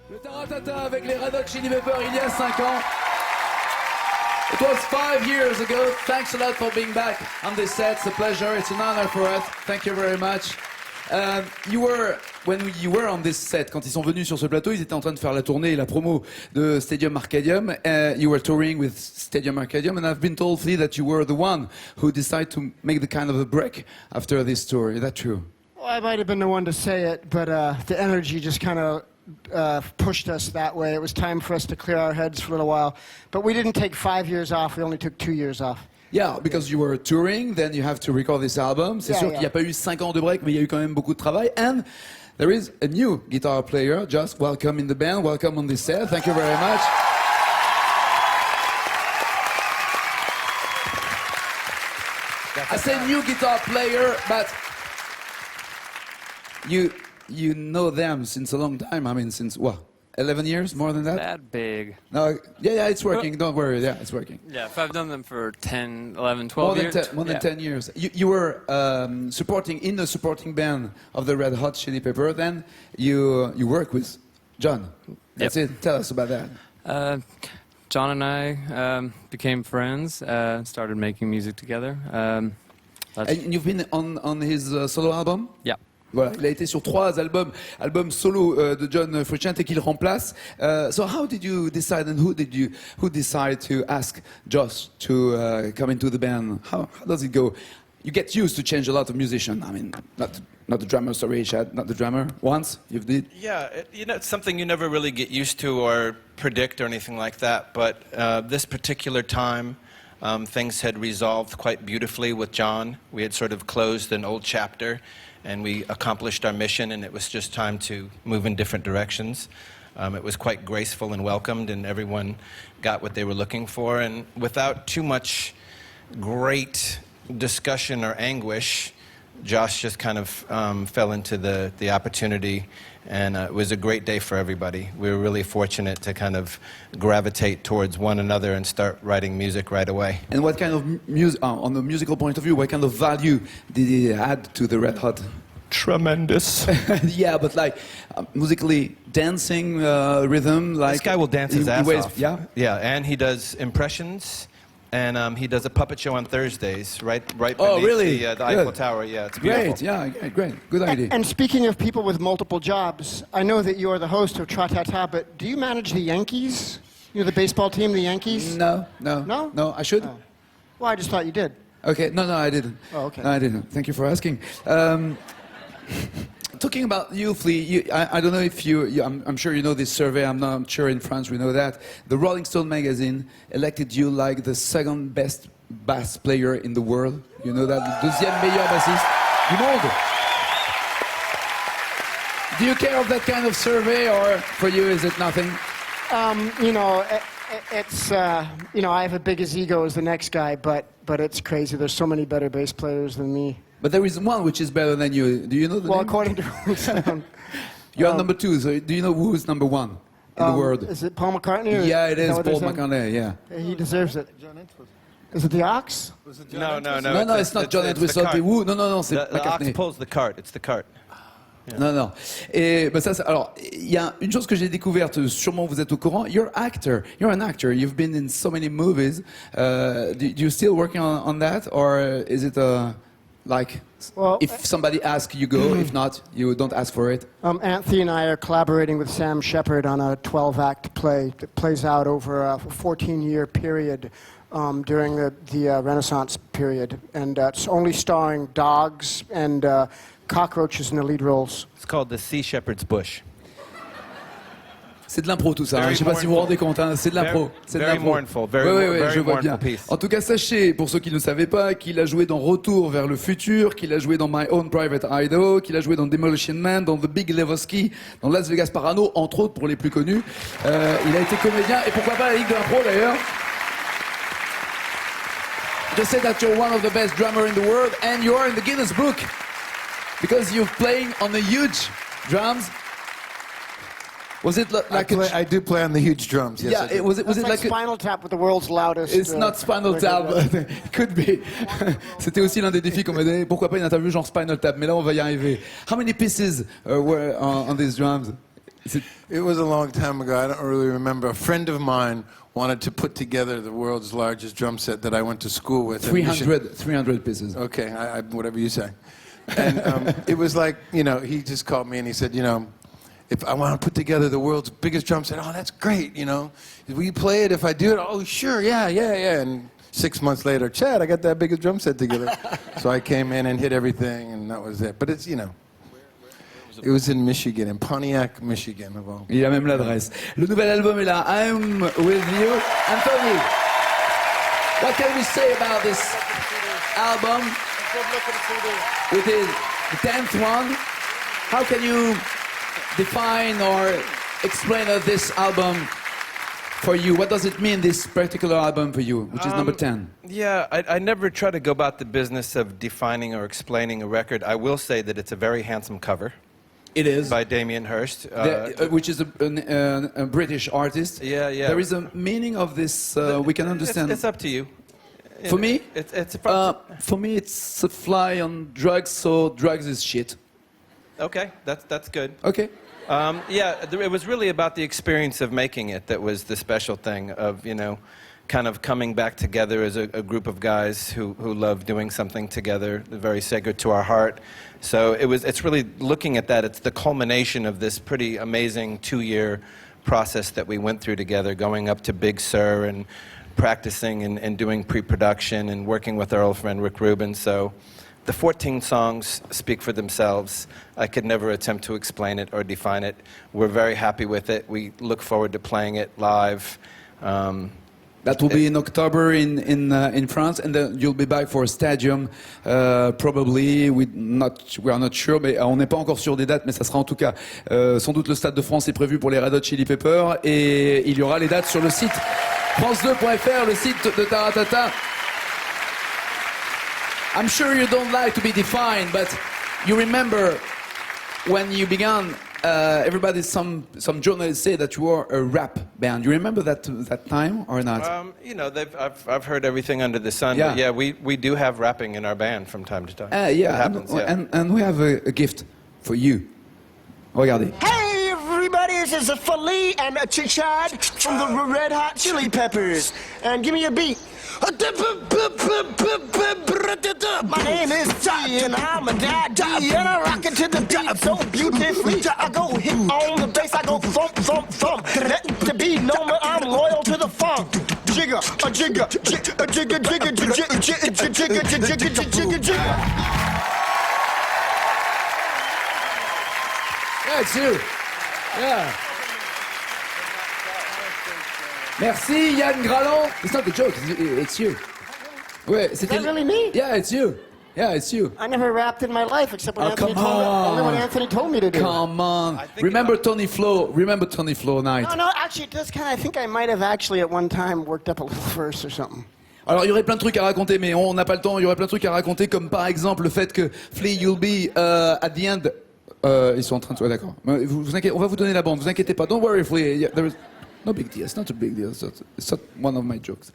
Le Taratata avec les Red Hot Chili Peppers il y a 5 ans. It was 5 years ago. Thanks a lot for being back on this set. It's a pleasure. It's an honor for us. Thank you very much. When you were on this set, quand ils sont venus sur ce plateau, ils étaient en train de faire la tournée et la promo de Stadium Arcadium. You were touring with Stadium Arcadium, and I've been told, Flea, that you were the one who decided to make the kind of a break after this tour. Is that true? Well, I might have been the one to say it, but the energy just kind of pushed us that way. It was time for us to clear our heads for a little while. But we didn't take 5 years off, we only took 2 years off. Yeah, because you were touring, then you have to record this album. C'est sûr qu'il n'y a pas eu 5 ans de break, mais il y a eu quand même beaucoup de travail. And there is a new guitar player. Just welcome in the band. Welcome on this set. Thank you very much. I say new guitar player, but you know them since a long time. I mean, since what? 11 years, more than that? That big. No, yeah, it's working. Don't worry. Yeah, it's working. Yeah, if I've done them for 10, 11, 12 years. More than 10 years. You were supporting in the supporting band of the Red Hot Chili Peppers. Then you work with John. That's it. Tell us about that. John and I became friends, started making music together. And you've been on his solo album? Yeah. Voilà, il a été sur 3 albums solo de John Frusciante qu'il remplace. So how did you decide, and who decided to ask Josh to come into the band? How does it go? You get used to change a lot of musicians. I mean, not the drummer, sorry, Chad, not the drummer. Once you did. Yeah, it's something you never really get used to or predict or anything like that. But this particular time, things had resolved quite beautifully with John. We had sort of closed an old chapter, and we accomplished our mission, and it was just time to move in different directions. It was quite graceful and welcomed, and everyone got what they were looking for. And without too much great discussion or anguish, Josh just kind of fell into the opportunity, and it was a great day for everybody. We were really fortunate to kind of gravitate towards one another and start writing music right away. And what kind of music, on the musical point of view, what kind of value did he add to the Red Hot? Tremendous. Yeah, but like musically, dancing, rhythm, like this guy will dance his ass off. Yeah, yeah, and he does impressions. And he does a puppet show on Thursdays, right beneath the Eiffel Tower. Yeah, it's beautiful. Great, yeah, great. Good idea. And speaking of people with multiple jobs, I know that you are the host of Tra-Ta-Ta, but do you manage the Yankees? You know, the baseball team, the Yankees? No, I should. Oh. Well, I just thought you did. Okay, no, I didn't. Oh, okay. No, I didn't. Thank you for asking. Talking about you, Flea, I don't know if I'm sure you know this survey. I'm sure in France we know that. The Rolling Stone magazine elected you like the second best bass player in the world. You know that? Le deuxième meilleur bassiste du monde. Do you care of that kind of survey, or for you is it nothing? You know, it's you know, I have as big as ego as the next guy, but it's crazy. There's so many better bass players than me. But there is one which is better than you. Do you know the name? Well, according to Rolling Stone. You're number 2, so do you know who is number 1 in the world? Is it Paul McCartney? Yeah, it is Paul McCartney, yeah. He deserves it. Is it the ox? No. No, it's not John Entwistle. No, c'est McCartney. The ox pulls the cart. It's the cart. Yeah. Non. Et ben ça, alors, il y a une chose que j'ai découverte. Sûrement vous êtes au courant. You're an actor. You've been in so many movies. Do you still working on that, or is it like, well, if somebody asks, you go. If not, you don't ask for it. Anthony and I are collaborating with Sam Shepard on a 12-act play that plays out over a 14-year period during the Renaissance period. And it's only starring dogs and cockroaches in the lead roles. It's called The Sea Shepherd's Bush. C'est de l'impro tout ça, je ne sais pas si vous vous rendez compte, hein. C'est de l'impro. Very mournful, very mournful piece. En tout cas, sachez, pour ceux qui ne savaient pas, qu'il a joué dans Retour vers le futur, qu'il a joué dans My Own Private Idaho, qu'il a joué dans Demolition Man, dans The Big Lebowski, dans Las Vegas Parano, entre autres pour les plus connus. Il a été comédien, et pourquoi pas la Ligue de l'impro d'ailleurs. Just say that you're one of the best drummers in the world, and you are in the Guinness Book, because you're playing on the huge drums. Was it like I do play on the huge drums. Yes, yeah, was it like Spinal Tap with the world's loudest? It's not Spinal Tap. It could be. C'était aussi l'un des défis qu'on m'a donné. Pourquoi pas une interview genre Spinal Tap? Mais là, on va y arriver. How many pieces were on these drums? It was a long time ago. I don't really remember. A friend of mine wanted to put together the world's largest drum set that I went to school with. 300 pieces. Okay, whatever you say. And it was like, he just called me and he said, if I want to put together the world's biggest drum set, oh, that's great, Will you play it if I do it? Oh, sure, yeah. And 6 months later, Chad, I got that biggest drum set together. So I came in and hit everything, and that was it. But it's, it was in Michigan, in Pontiac, Michigan. Of all. Il a même l'adresse. Le nouvel album est là. I'm with you. Anthony, what can we say about this album? It is the 10th one. How can you define or explain this album for you? What does it mean, this particular album for you, which is number 10? Yeah, I never try to go about the business of defining or explaining a record. I will say that it's a very handsome cover. It is. By Damien Hirst. Which is a British artist. Yeah. There is a meaning of this, we can understand. It's up to you. For me? For me, it's a fly on drugs, so drugs is shit. Okay, that's good. Okay. It was really about the experience of making it that was the special thing of, kind of coming back together as a group of guys who love doing something together, very sacred to our heart. So it's really looking at that. It's the culmination of this pretty amazing 2-year process that we went through together, going up to Big Sur and practicing and doing pre-production and working with our old friend Rick Rubin. So the 14 songs speak for themselves. I could never attempt to explain it or define it. We're very happy with it. We look forward to playing it live. That will be in October in France, and then you'll be back for a stadium, probably. We are not sure, mais on n'est pas encore sûr des dates, mais ça sera en tout cas sans doute le Stade de France est prévu pour les Red Hot Chili Peppers, et il y aura les dates sur le site france2.fr, le site de Taratata. I'm sure you don't like to be defined, but you remember when you began. Some journalists say that you were a rap band. You remember that time or not? I've heard everything under the sun. Yeah. But yeah, we do have rapping in our band from time to time. Yeah, It happens, and we have a gift for you. Regardez. Hey everybody, this is Fali and Chichad from the Red Hot Chili Peppers. And give me a beat. My name is T and I'm a daddy and I rock it to the beat so beautifully. I go hit on the bass, I go thump, thump, thump. Let the beat know that I'm loyal to the funk. Jigger, a jigger, a jigger, jigger, jigger, jigger, jigger, jigger, jigger, jigger. Yeah, it's you. Yeah. Merci Yann Graland. It's not a joke, it's you. Ouais, Is that really me? Yeah, it's you. Yeah, it's you. I never rapped in my life except when Oh, only when Anthony told me to do it. Come on. Remember Tony Flo night. No, actually, it does kind of, I think I might have actually at one time worked up a little verse or something. Alors il y aurait plein de trucs à raconter, mais on n'a pas le temps. Il y aurait plein de trucs à raconter, comme par exemple le fait que Flea You'll Be at the end. Ils sont en train de. Ouais, d'accord. Vous inquiétez, on va vous donner la bande. Vous inquiétez pas. Don't worry, Flea. No big deal. It's not a big deal. It's not one of my jokes.